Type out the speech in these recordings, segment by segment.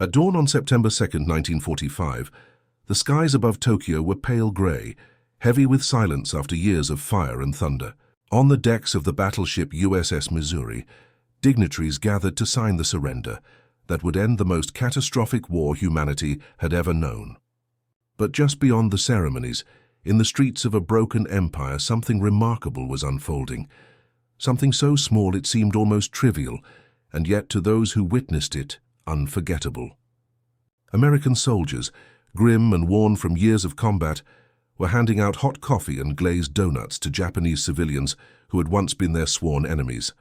At dawn on September 2, 1945, the skies above Tokyo were pale grey, heavy with silence after years of fire and thunder. On the decks of the battleship USS Missouri, dignitaries gathered to sign the surrender that would end the most catastrophic war humanity had ever known. But just beyond the ceremonies, in the streets of a broken empire, something remarkable was unfolding. Something so small it seemed almost trivial, and yet to those who witnessed it, unforgettable. American soldiers, grim and worn from years of combat, were handing out hot coffee and glazed donuts to Japanese civilians who had once been their sworn enemies.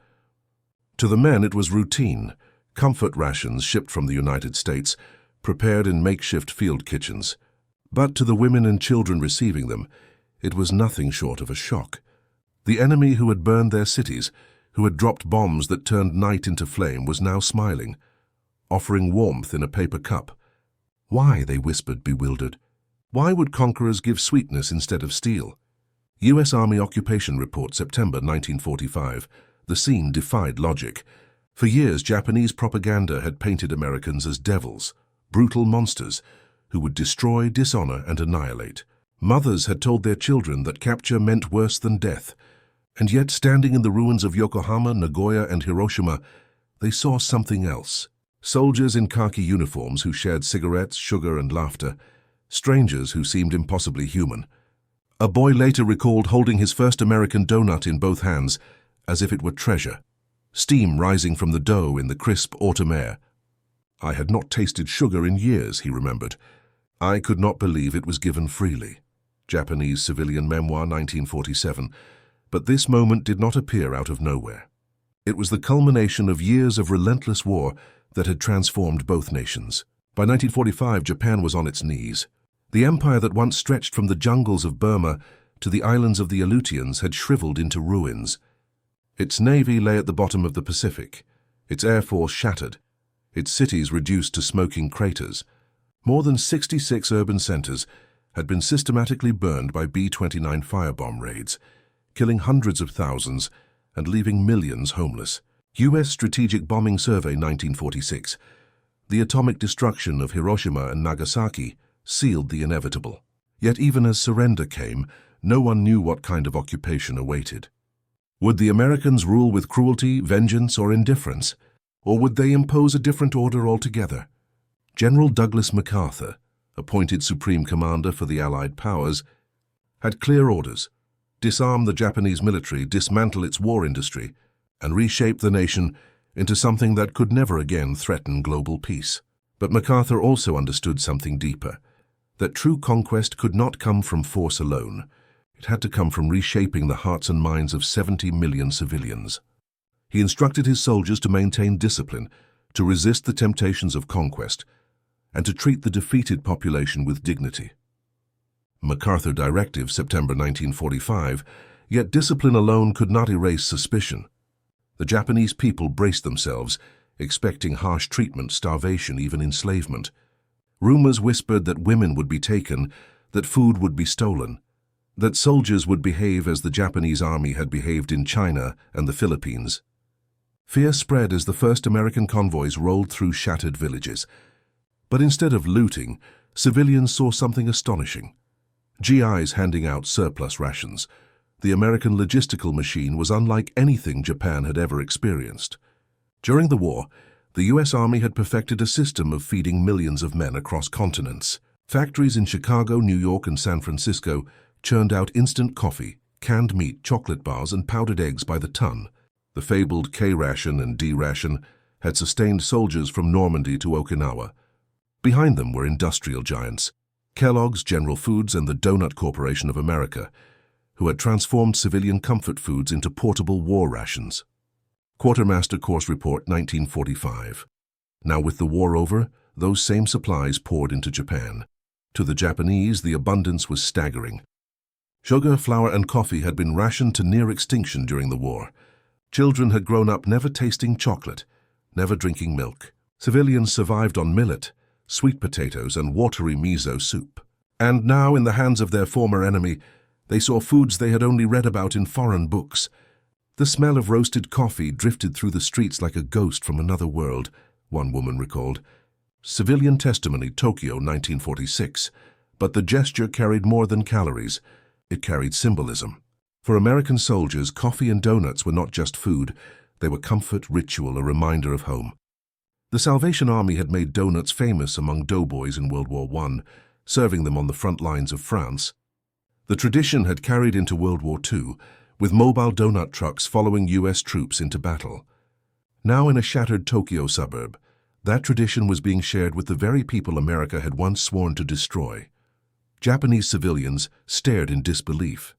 To the men it was routine, comfort rations shipped from the United States, prepared in makeshift field kitchens. But to the women and children receiving them, it was nothing short of a shock. The enemy who had burned their cities, who had dropped bombs that turned night into flame, was now smiling, offering warmth in a paper cup. Why, they whispered, bewildered. Why would conquerors give sweetness instead of steel? U.S. Army Occupation Report, September 1945. The scene defied logic. For years, Japanese propaganda had painted Americans as devils, brutal monsters, who would destroy, dishonor, and annihilate. Mothers had told their children that capture meant worse than death. And yet, standing in the ruins of Yokohama, Nagoya, and Hiroshima, they saw something else. Soldiers in khaki uniforms who shared cigarettes, sugar, and laughter. Strangers who seemed impossibly human. A boy later recalled holding his first American donut in both hands, as if it were treasure. Steam rising from the dough in the crisp autumn air. I had not tasted sugar in years, he remembered. I could not believe it was given freely. Japanese Civilian Memoir, 1947. But this moment did not appear out of nowhere. It was the culmination of years of relentless war that had transformed both nations. By 1945, Japan was on its knees. The empire that once stretched from the jungles of Burma to the islands of the Aleutians had shriveled into ruins. Its navy lay at the bottom of the Pacific, its air force shattered, its cities reduced to smoking craters. More than 66 urban centers had been systematically burned by B-29 firebomb raids, killing hundreds of thousands and leaving millions homeless. U.S. Strategic Bombing Survey, 1946. The atomic destruction of Hiroshima and Nagasaki sealed the inevitable. Yet even as surrender came, no one knew what kind of occupation awaited. Would the Americans rule with cruelty, vengeance, or indifference? Or would they impose a different order altogether? General Douglas MacArthur, appointed Supreme Commander for the Allied powers, had clear orders: disarm the Japanese military, dismantle its war industry, and reshape the nation into something that could never again threaten global peace. But MacArthur also understood something deeper, that true conquest could not come from force alone. It had to come from reshaping the hearts and minds of 70 million civilians. He instructed his soldiers to maintain discipline, to resist the temptations of conquest, and to treat the defeated population with dignity. MacArthur Directive, September 1945, yet discipline alone could not erase suspicion. The Japanese people braced themselves, expecting harsh treatment, starvation, even enslavement. Rumors whispered that women would be taken, that food would be stolen, that soldiers would behave as the Japanese army had behaved in China and the Philippines. Fear spread as the first American convoys rolled through shattered villages. But instead of looting, civilians saw something astonishing. GIs handing out surplus rations. The American logistical machine was unlike anything Japan had ever experienced. During the war, the U.S. Army had perfected a system of feeding millions of men across continents. Factories in Chicago, New York, and San Francisco churned out instant coffee, canned meat, chocolate bars, and powdered eggs by the ton. The fabled K-ration and D-ration had sustained soldiers from Normandy to Okinawa. Behind them were industrial giants, Kellogg's, General Foods, and the Donut Corporation of America, who had transformed civilian comfort foods into portable war rations. Quartermaster Corps Report, 1945. Now with the war over, those same supplies poured into Japan. To the Japanese, the abundance was staggering. Sugar, flour, and coffee had been rationed to near extinction during the war. Children had grown up never tasting chocolate, never drinking milk. Civilians survived on millet, sweet potatoes, and watery miso soup. And now, in the hands of their former enemy, they saw foods they had only read about in foreign books. The smell of roasted coffee drifted through the streets like a ghost from another world, one woman recalled. Civilian testimony, Tokyo, 1946. But the gesture carried more than calories. It carried symbolism. For American soldiers, coffee and donuts were not just food. They were comfort, ritual, a reminder of home. The Salvation Army had made donuts famous among doughboys in World War I, serving them on the front lines of France. The tradition had carried into World War II, with mobile donut trucks following U.S. troops into battle. Now in a shattered Tokyo suburb, that tradition was being shared with the very people America had once sworn to destroy. Japanese civilians stared in disbelief.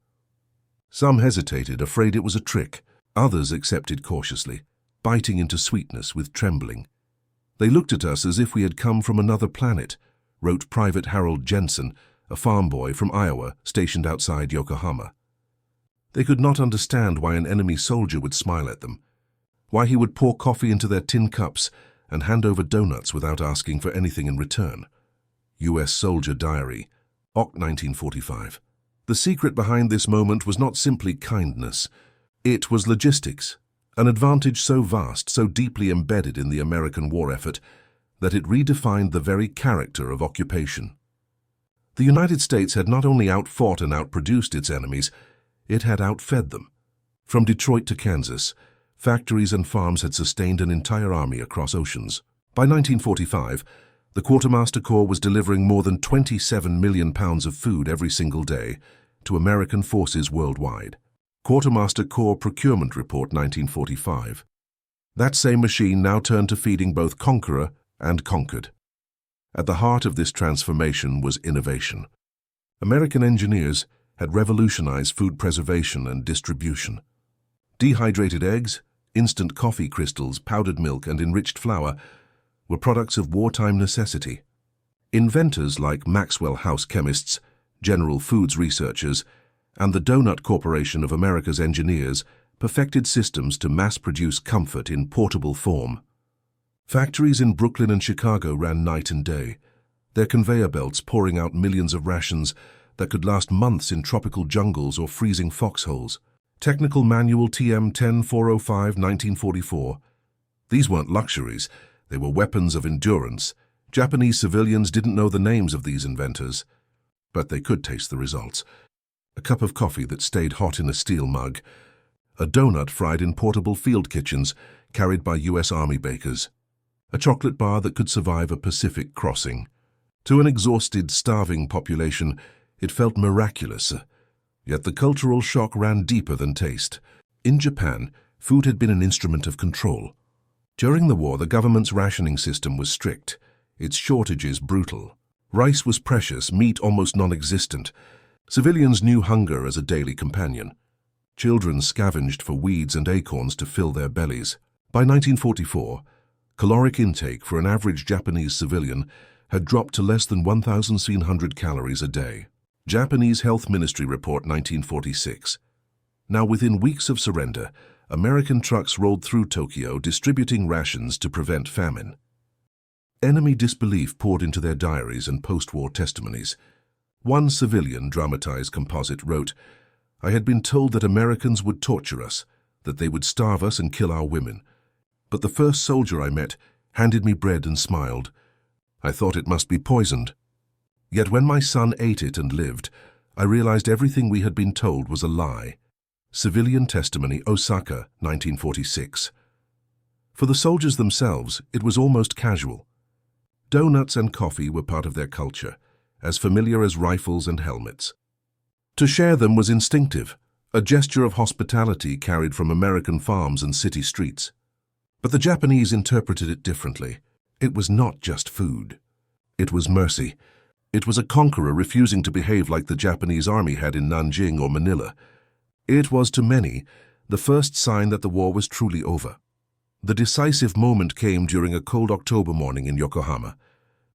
Some hesitated, afraid it was a trick. Others accepted cautiously, biting into sweetness with trembling. They looked at us as if we had come from another planet, wrote Private Harold Jensen, a farm boy from Iowa stationed outside Yokohama. They could not understand why an enemy soldier would smile at them, why he would pour coffee into their tin cups and hand over donuts without asking for anything in return. U.S. Soldier Diary, Ok 1945. The secret behind this moment was not simply kindness. It was logistics, an advantage so vast, so deeply embedded in the American war effort, that it redefined the very character of occupation. The United States had not only outfought and outproduced its enemies, it had outfed them. From Detroit to Kansas, factories and farms had sustained an entire army across oceans. By 1945, the Quartermaster Corps was delivering more than 27 million pounds of food every single day to American forces worldwide. Quartermaster Corps Procurement Report 1945. That same machine now turned to feeding both conqueror and conquered. At the heart of this transformation was innovation. American engineers had revolutionized food preservation and distribution. Dehydrated eggs, instant coffee crystals, powdered milk, and enriched flour were products of wartime necessity. Inventors like Maxwell House chemists, General Foods researchers, and the Donut Corporation of America's engineers perfected systems to mass-produce comfort in portable form. Factories in Brooklyn and Chicago ran night and day, their conveyor belts pouring out millions of rations that could last months in tropical jungles or freezing foxholes. Technical Manual TM 10405, 1944. These weren't luxuries, they were weapons of endurance. Japanese civilians didn't know the names of these inventors, but they could taste the results. A cup of coffee that stayed hot in a steel mug, a donut fried in portable field kitchens carried by U.S. Army bakers, a chocolate bar that could survive a Pacific crossing. To an exhausted, starving population, it felt miraculous. Yet the cultural shock ran deeper than taste. In Japan, food had been an instrument of control. During the war, the government's rationing system was strict, its shortages brutal. Rice was precious, meat almost non-existent. Civilians knew hunger as a daily companion. Children scavenged for weeds and acorns to fill their bellies. By 1944, caloric intake for an average Japanese civilian had dropped to less than 1,700 calories a day. Japanese Health Ministry Report 1946. Now, within weeks of surrender, American trucks rolled through Tokyo distributing rations to prevent famine. Enemy disbelief poured into their diaries and post-war testimonies. One civilian dramatized composite wrote, "I had been told that Americans would torture us, that they would starve us and kill our women. But the first soldier I met handed me bread and smiled. I thought it must be poisoned. Yet when my son ate it and lived, I realized everything we had been told was a lie." Civilian testimony, Osaka, 1946. For the soldiers themselves, it was almost casual. Donuts and coffee were part of their culture, as familiar as rifles and helmets. To share them was instinctive, a gesture of hospitality carried from American farms and city streets. But the Japanese interpreted it differently. It was not just food. It was mercy. It was a conqueror refusing to behave like the Japanese army had in Nanjing or Manila. It was, to many, the first sign that the war was truly over. The decisive moment came during a cold October morning in Yokohama.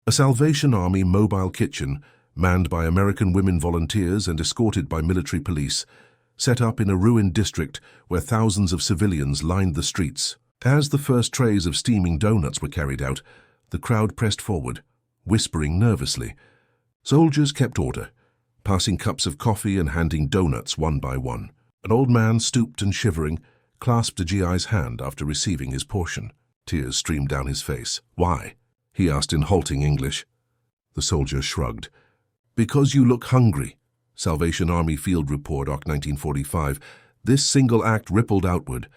A Salvation Army mobile kitchen, manned by American women volunteers and escorted by military police, set up in a ruined district where thousands of civilians lined the streets. As the first trays of steaming donuts were carried out, the crowd pressed forward, whispering nervously. Soldiers kept order, passing cups of coffee and handing donuts one by one. An old man, stooped and shivering, clasped a GI's hand after receiving his portion. Tears streamed down his face. "Why?" he asked in halting English. The soldier shrugged. "Because you look hungry." Salvation Army Field Report, OC 1945. This single act rippled outward.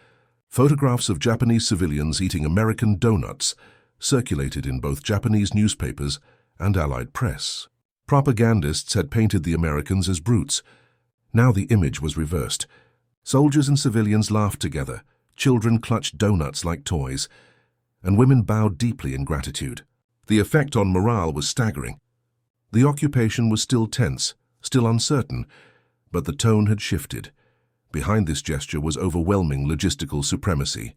Photographs of Japanese civilians eating American donuts circulated in both Japanese newspapers and Allied press. Propagandists had painted the Americans as brutes. Now the image was reversed. Soldiers and civilians laughed together, children clutched donuts like toys, and women bowed deeply in gratitude. The effect on morale was staggering. The occupation was still tense, still uncertain, but the tone had shifted. Behind this gesture was overwhelming logistical supremacy.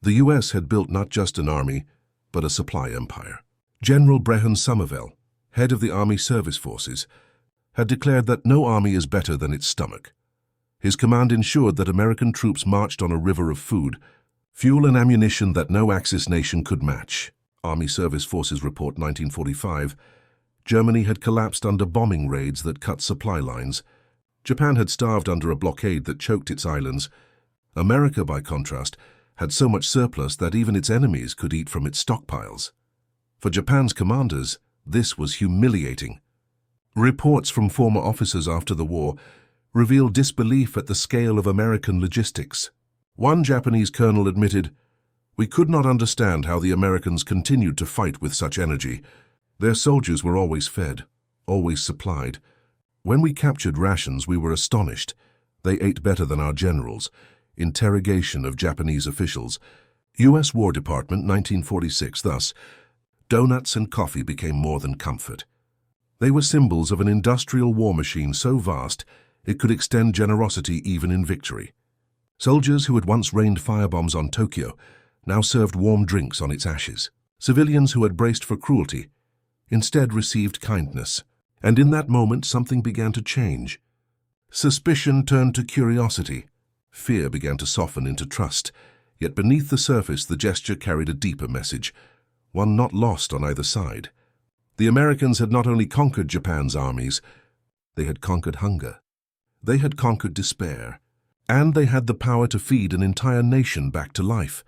The U.S. had built not just an army, but a supply empire. General Brehon Somervell, head of the Army Service Forces, had declared that no army is better than its stomach. His command ensured that American troops marched on a river of food, fuel and ammunition that no Axis nation could match. Army Service Forces Report 1945. Germany had collapsed under bombing raids that cut supply lines. Japan had starved under a blockade that choked its islands. America, by contrast, had so much surplus that even its enemies could eat from its stockpiles. For Japan's commanders, this was humiliating. Reports from former officers after the war revealed disbelief at the scale of American logistics. One Japanese colonel admitted, "We could not understand how the Americans continued to fight with such energy. Their soldiers were always fed, always supplied. When we captured rations, we were astonished. They ate better than our generals." Interrogation of Japanese officials. U.S. War Department, 1946. Thus, donuts and coffee became more than comfort. They were symbols of an industrial war machine so vast it could extend generosity even in victory. Soldiers who had once rained firebombs on Tokyo now served warm drinks on its ashes. Civilians who had braced for cruelty instead received kindness. And in that moment, something began to change. Suspicion turned to curiosity. Fear began to soften into trust. Yet beneath the surface, the gesture carried a deeper message, one not lost on either side. The Americans had not only conquered Japan's armies, they had conquered hunger. They had conquered despair. And they had the power to feed an entire nation back to life.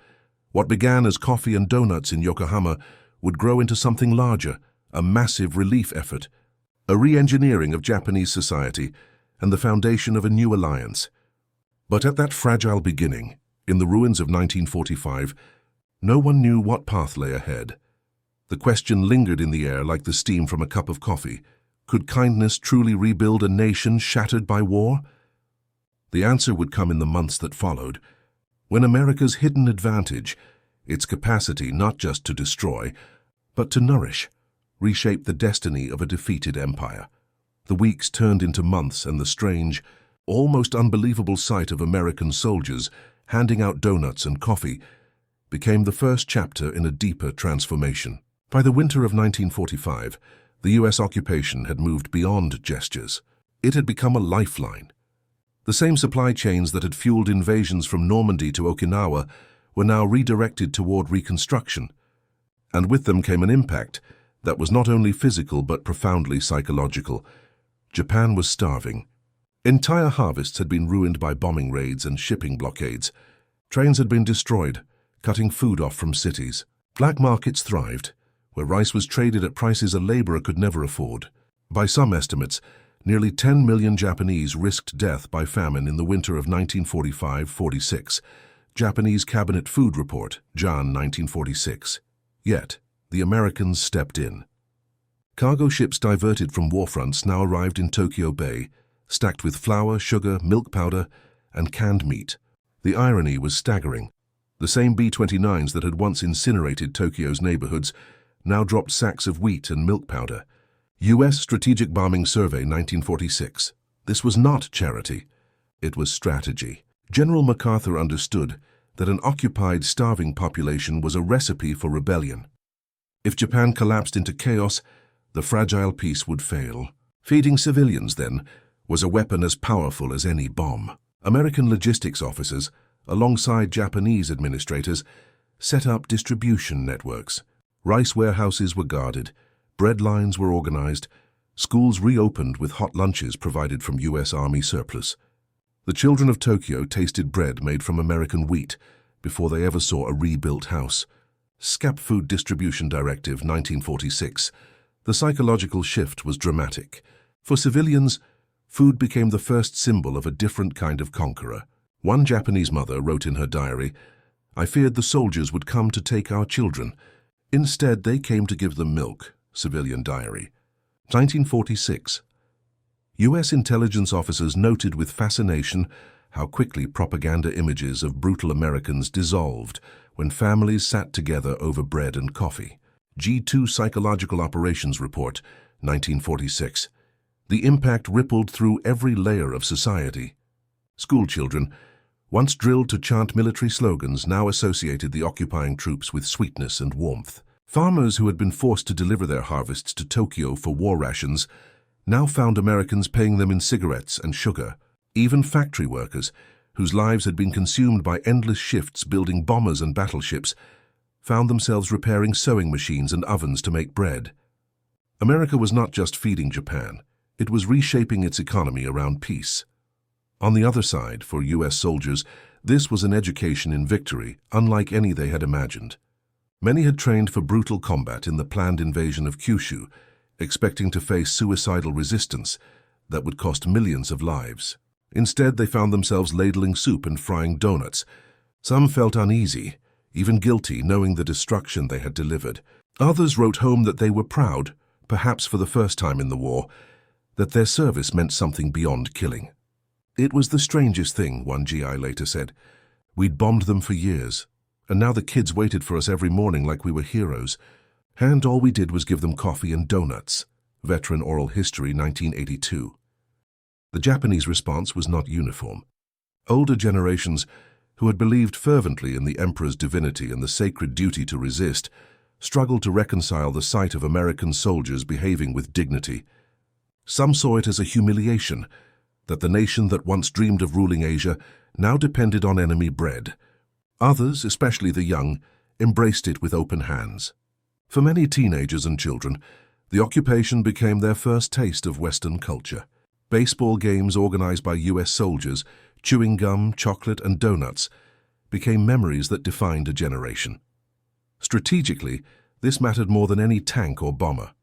What began as coffee and donuts in Yokohama would grow into something larger, a massive relief effort, a re-engineering of Japanese society, and the foundation of a new alliance. But at that fragile beginning, in the ruins of 1945, no one knew what path lay ahead. The question lingered in the air like the steam from a cup of coffee. Could kindness truly rebuild a nation shattered by war? The answer would come in the months that followed, when America's hidden advantage, its capacity not just to destroy, but to nourish, reshaped the destiny of a defeated empire. The weeks turned into months, and the strange, almost unbelievable sight of American soldiers handing out donuts and coffee became the first chapter in a deeper transformation. By the winter of 1945, the U.S. occupation had moved beyond gestures. It had become a lifeline. The same supply chains that had fueled invasions from Normandy to Okinawa were now redirected toward reconstruction, and with them came an impact that was not only physical but profoundly psychological. Japan was starving. Entire harvests had been ruined by bombing raids and shipping blockades. Trains had been destroyed, cutting food off from cities. Black markets thrived, where rice was traded at prices a laborer could never afford. By some estimates, nearly 10 million Japanese risked death by famine in the winter of 1945-46. Japanese Cabinet Food Report, Jan 1946. Yet, the Americans stepped in. Cargo ships diverted from warfronts now arrived in Tokyo Bay, stacked with flour, sugar, milk powder, and canned meat. The irony was staggering. The same B-29s that had once incinerated Tokyo's neighborhoods now dropped sacks of wheat and milk powder. U.S. Strategic Bombing Survey 1946. This was not charity. It was strategy. General MacArthur understood that an occupied, starving population was a recipe for rebellion. If Japan collapsed into chaos, the fragile peace would fail. Feeding civilians, then, was a weapon as powerful as any bomb. American logistics officers, alongside Japanese administrators, set up distribution networks. Rice warehouses were guarded, bread lines were organized, schools reopened with hot lunches provided from U.S. Army surplus. The children of Tokyo tasted bread made from American wheat before they ever saw a rebuilt house. SCAP Food Distribution Directive 1946. The psychological shift was dramatic. For civilians, food became the first symbol of a different kind of conqueror. One Japanese mother wrote in her diary, "I feared the soldiers would come to take our children. Instead, they came to give them milk." Civilian diary. 1946. U.S. intelligence officers noted with fascination how quickly propaganda images of brutal Americans dissolved when families sat together over bread and coffee. G2 Psychological Operations Report, 1946. The impact rippled through every layer of society. Schoolchildren, once drilled to chant military slogans, now associated the occupying troops with sweetness and warmth. Farmers who had been forced to deliver their harvests to Tokyo for war rations now found Americans paying them in cigarettes and sugar. Even factory workers, whose lives had been consumed by endless shifts building bombers and battleships, found themselves repairing sewing machines and ovens to make bread. America was not just feeding Japan, it was reshaping its economy around peace. On the other side, for U.S. soldiers, this was an education in victory, unlike any they had imagined. Many had trained for brutal combat in the planned invasion of Kyushu, expecting to face suicidal resistance that would cost millions of lives. Instead, they found themselves ladling soup and frying donuts. Some felt uneasy, even guilty, knowing the destruction they had delivered. Others wrote home that they were proud, perhaps for the first time in the war, that their service meant something beyond killing. "It was the strangest thing," one GI later said. "We'd bombed them for years, and now the kids waited for us every morning like we were heroes. And all we did was give them coffee and donuts." Veteran Oral History, 1982. The Japanese response was not uniform. Older generations, who had believed fervently in the emperor's divinity and the sacred duty to resist, struggled to reconcile the sight of American soldiers behaving with dignity. Some saw it as a humiliation, that the nation that once dreamed of ruling Asia now depended on enemy bread. Others, especially the young, embraced it with open hands. For many teenagers and children, the occupation became their first taste of Western culture. Baseball games organized by U.S. soldiers, chewing gum, chocolate, and donuts became memories that defined a generation. Strategically, this mattered more than any tank or bomber.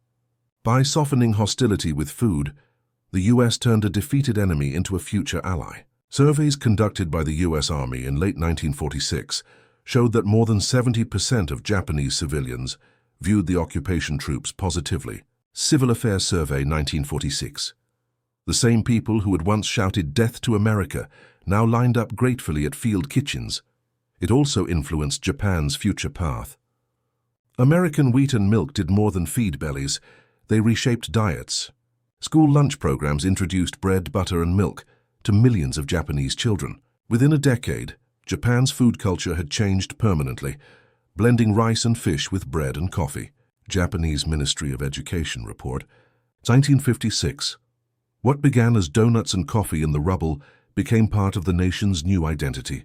By softening hostility with food, the U.S. turned a defeated enemy into a future ally. Surveys conducted by the U.S. Army in late 1946 showed that more than 70% of Japanese civilians viewed the occupation troops positively. Civil Affairs Survey 1946. The same people who had once shouted "Death to America" now lined up gratefully at field kitchens. It also influenced Japan's future path. American wheat and milk did more than feed bellies. They reshaped diets. School lunch programs introduced bread, butter, and milk to millions of Japanese children. Within a decade, Japan's food culture had changed permanently, blending rice and fish with bread and coffee. Japanese Ministry of Education report. 1956. What began as donuts and coffee in the rubble became part of the nation's new identity.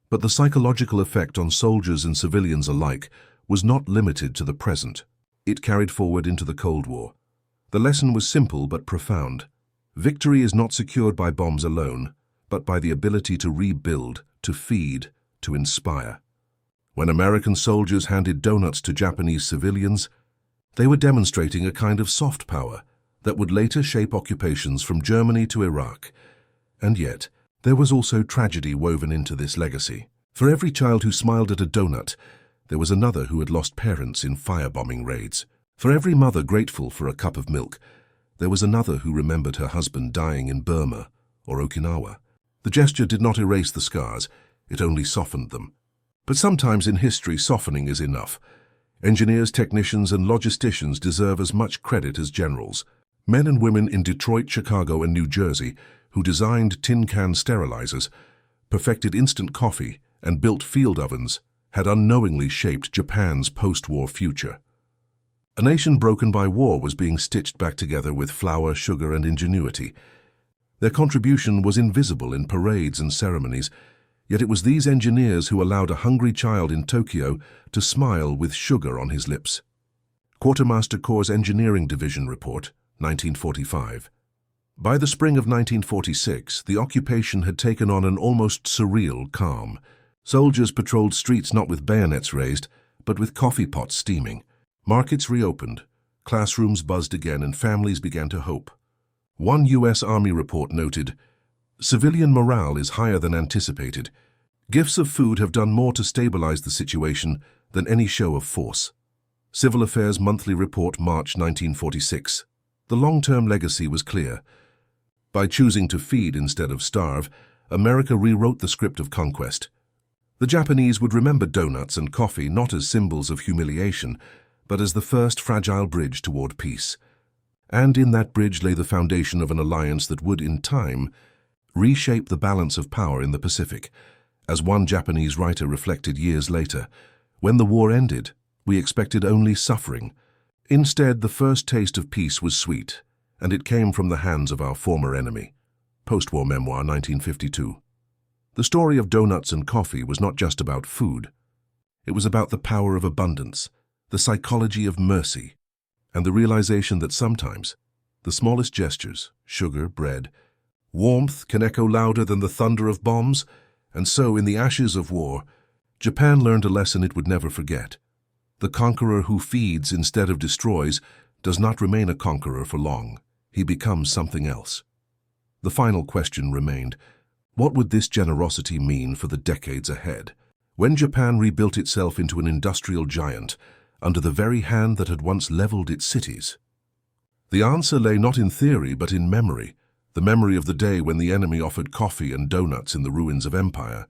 But the psychological effect on soldiers and civilians alike was not limited to the present. It carried forward into the Cold War. The lesson was simple but profound. Victory is not secured by bombs alone, but by the ability to rebuild, to feed, to inspire. When American soldiers handed donuts to Japanese civilians, they were demonstrating a kind of soft power that would later shape occupations from Germany to Iraq. And yet, there was also tragedy woven into this legacy. For every child who smiled at a donut, there was another who had lost parents in firebombing raids. For every mother grateful for a cup of milk, there was another who remembered her husband dying in Burma or Okinawa. The gesture did not erase the scars, it only softened them. But sometimes in history, softening is enough. Engineers, technicians, and logisticians deserve as much credit as generals. Men and women in Detroit, Chicago, and New Jersey who designed tin can sterilizers, perfected instant coffee, and built field ovens had unknowingly shaped Japan's post-war future. A nation broken by war was being stitched back together with flour, sugar, and ingenuity. Their contribution was invisible in parades and ceremonies, yet it was these engineers who allowed a hungry child in Tokyo to smile with sugar on his lips. Quartermaster Corps Engineering Division Report, 1945. By the spring of 1946, the occupation had taken on an almost surreal calm. Soldiers patrolled streets not with bayonets raised, but with coffee pots steaming. Markets reopened, classrooms buzzed again, and families began to hope. One U.S. Army report noted, "Civilian morale is higher than anticipated. Gifts of food have done more to stabilize the situation than any show of force." Civil Affairs Monthly Report, March 1946. The long-term legacy was clear. By choosing to feed instead of starve, America rewrote the script of conquest. The Japanese would remember donuts and coffee not as symbols of humiliation, but as the first fragile bridge toward peace. And in that bridge lay the foundation of an alliance that would, in time, reshape the balance of power in the Pacific. As one Japanese writer reflected years later, when the war ended, we expected only suffering. Instead, the first taste of peace was sweet, and it came from the hands of our former enemy. Post-war memoir, 1952. The story of donuts and coffee was not just about food. It was about the power of abundance, the psychology of mercy, and the realization that sometimes the smallest gestures, sugar, bread, warmth, can echo louder than the thunder of bombs. And so, in the ashes of war, Japan learned a lesson it would never forget. The conqueror who feeds instead of destroys does not remain a conqueror for long. He becomes something else. The final question remained, what would this generosity mean for the decades ahead? When Japan rebuilt itself into an industrial giant, under the very hand that had once leveled its cities? The answer lay not in theory, but in memory. The memory of the day when the enemy offered coffee and donuts in the ruins of empire.